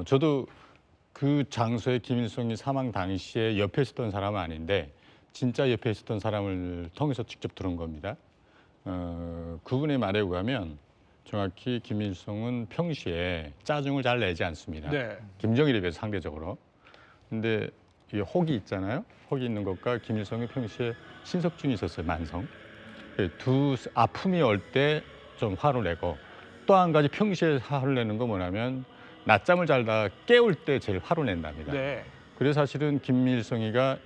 저도 그 장소에 김일성이 사망 당시에 옆에 있었던 사람은 아닌데 진짜 옆에 있었던 사람을 통해서 직접 들은 겁니다. 그분의 말에 의하면 정확히 김일성은 평시에 짜증을 잘 내지 않습니다. 네. 김정일에 비해서 상대적으로. 근데 이 혹이 있잖아요. 혹이 있는 것과 김일성이 평시에 신석증이 있었어요. 만성. 두 아픔이 올 때 좀 화를 내고 또 한 가지 평시에 화를 내는 건 뭐냐면 낮잠을 자다 깨울 때 제일 화를 낸답니다. 네. 그래서 사실은 김일성이가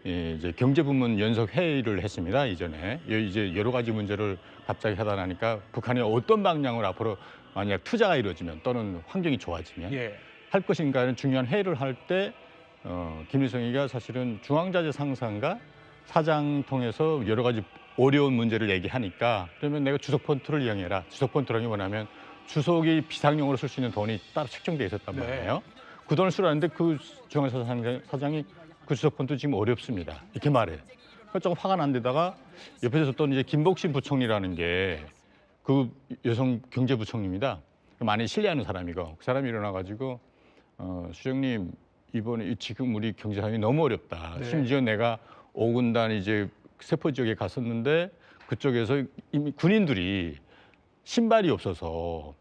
이제 경제부문 연석 회의를 했습니다. 이전에 이제 여러 가지 문제를 갑자기 하다 나니까 북한이 어떤 방향으로 앞으로 만약 투자가 이루어지면 또는 환경이 좋아지면 예. 할 것인가는 중요한 회의를 할 때 김일성이가 사실은 중앙자재 상사인가 사장 통해서 여러 가지 어려운 문제를 얘기하니까 그러면 내가 주석 폰트를 이용해라. 주석 폰트라는 게 뭐냐면 주석이 비상용으로 쓸 수 있는 돈이 따로 책정돼 있었단 네. 말이에요. 그 돈을 쓰라는데 그 중앙자재 사장이 그 주석 폰트 지금 어렵습니다. 이렇게 말해요. 그러니까 조금 화가 난 데다가 옆에서 또 이제 김복신 부총리라는 게 그 여성 경제부총리입니다. 많이 신뢰하는 사람이고 그 사람이 일어나가지고 수장님 이번에 지금 우리 경제 상황이 너무 어렵다. 네. 심지어 내가 5군단 이제 세포 지역에 갔었는데 그쪽에서 이미 군인들이 신발이 없어서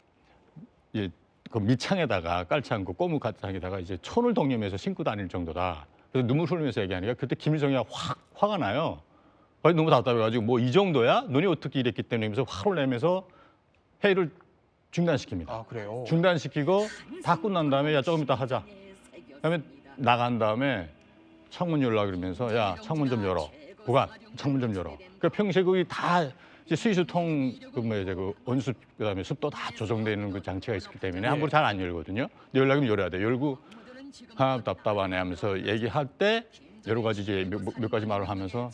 예, 그 밑창에다가 깔지 않고 꼬무 가창에다가 이제 촌을 동념해서 신고 다닐 정도다. 그래서 눈물 흘리면서 얘기하니까 그때 김일성이 화가 나요. 너무 답답해가지고 뭐 이 정도야? 너네 어떻게 이랬기 때문에 하면서 화를 내면서 회의를 중단시킵니다. 아, 그래요? 중단시키고 다 끝난 다음에 야 조금 이따 하자. 그다음에 나간 다음에 창문 열라 그러면서 야 창문 좀 열어. 보관 창문 좀 열어. 그 평소에 거기 다 이제 스위스통 그 뭐야 그 온습 그다음에 습도 다 조정되어 있는 그 장치가 있기 때문에 함부로 잘 안 열거든요. 근데 열려면 열어야 돼. 열고 답답하네 하면서 얘기할 때 여러 가지 이제 몇 가지 말을 하면서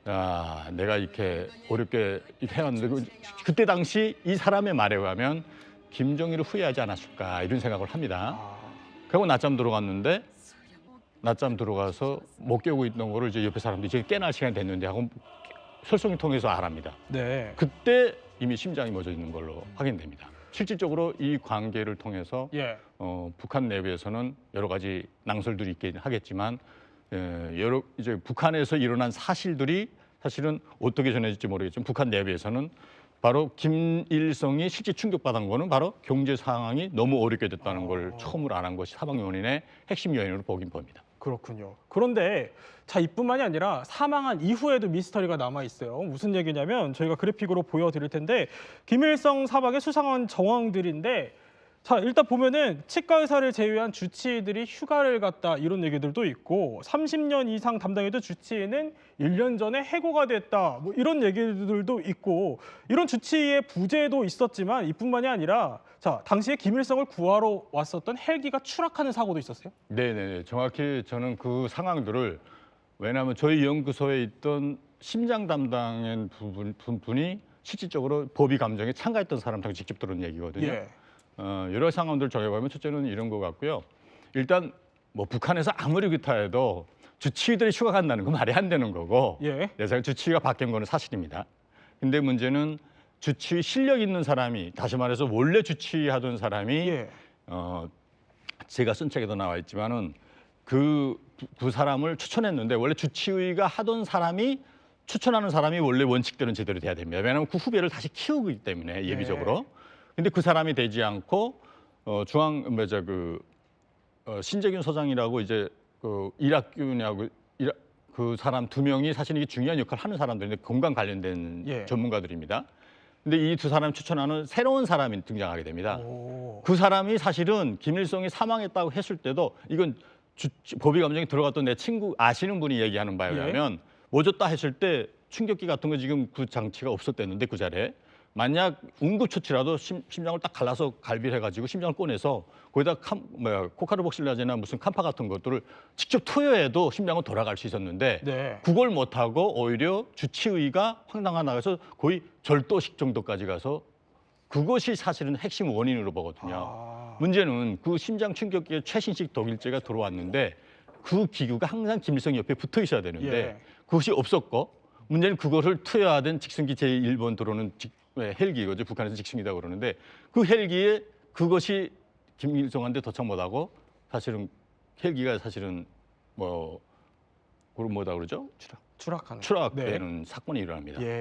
야 내가 이렇게 어렵게 해왔는데 그때 당시 이 사람의 말에 의하면 김정일을 후회하지 않았을까 이런 생각을 합니다. 그리고 낮잠 들어갔는데 낮잠 들어가서 못 깨우고 있던 거를 이제 옆에 사람들이 이제 깨날 시간이 됐는데 하고 설성이 통해서 알합니다. 네. 그때 이미 심장이 멎어 있는 걸로 확인됩니다. 실질적으로 이 관계를 통해서 예. 북한 내부에서는 여러 가지 낭설들이 있긴 하겠지만 여러 이제 북한에서 일어난 사실들이 사실은 어떻게 전해질지 모르겠지만 북한 내부에서는 바로 김일성이 실제 충격받은 거는 바로 경제 상황이 너무 어렵게 됐다는 걸 처음으로 알은 것이 사망 요인의 핵심 요인으로 보긴 봅니다. 그렇군요. 그런데 자, 이뿐만이 아니라 사망한 이후에도 미스터리가 남아 있어요. 무슨 얘기냐면 저희가 그래픽으로 보여드릴 텐데 김일성 사박의 수상한 정황들인데 자, 일단 보면은 치과 의사를 제외한 주치의들이 휴가를 갔다 이런 얘기들도 있고 30년 이상 담당해도 주치의는 1년 전에 해고가 됐다 뭐 이런 얘기들도 있고 이런 주치의의 부재도 있었지만 이뿐만이 아니라 자, 당시에 김일성을 구하러 왔었던 헬기가 추락하는 사고도 있었어요? 네네 정확히 저는 그 상황들을 왜냐하면 저희 연구소에 있던 심장 담당인 분이 실질적으로 법의 감정에 참가했던 사람한테 직접 들은 얘기거든요. 예. 여러 상황들을 정해보면 첫째는 이런 것 같고요. 일단 뭐 북한에서 아무리 그렇다 해도 주치의들이 휴가 간다는 건 말이 안 되는 거고 예. 예상 주치의가 바뀐 거는 사실입니다. 근데 문제는 주치의 실력 있는 사람이 다시 말해서 원래 주치의 하던 사람이 예. 제가 쓴 책에도 나와 있지만은 그 사람을 추천했는데 원래 주치의가 하던 사람이 추천하는 사람이 원래 원칙대로는 제대로 돼야 됩니다. 왜냐하면 그 후배를 다시 키우기 때문에 예비적으로. 근데 그 사람이 되지 않고 신재균 소장이라고 이제 그 일학균하고 그 사람 두 명이 사실 이게 중요한 역할을 하는 사람들인데 건강 관련된 전문가들입니다. 근데 이 두 사람 추천하는 새로운 사람이 등장하게 됩니다. 그 사람이 사실은 김일성이 사망했다고 했을 때도 이건 법의 감정이 들어갔던 내 친구 아시는 분이 얘기하는 바에 의하면 멎었다 했을 때 충격기 같은 거 지금 그 장치가 없었댔는데 그 자리에 만약 응급처치라도 심장을 딱 갈라서 갈비를 해가지고 심장을 꺼내서 거기다 코카르복실라제나 무슨 캄파 같은 것들을 직접 투여해도 심장은 돌아갈 수 있었는데 그걸 못하고 오히려 주치의가 황당한 나가서 거의 절도식 정도까지 가서 그것이 사실은 핵심 원인으로 보거든요. 문제는 그 심장 충격기에 최신식 독일제가 들어왔는데 그 기구가 항상 김일성 옆에 붙어 있어야 되는데 그것이 없었고 문제는 그것을 투여하던 직승기 제1번 들어오는 헬기거든요. 북한에서 직승기다 그러는데 그 헬기에 그것이 김일성한테 도착 못하고 사실은 헬기가 사실은 뭐 그걸 뭐다 그러죠? 추락하는. 추락되는 사건이 일어납니다. 예.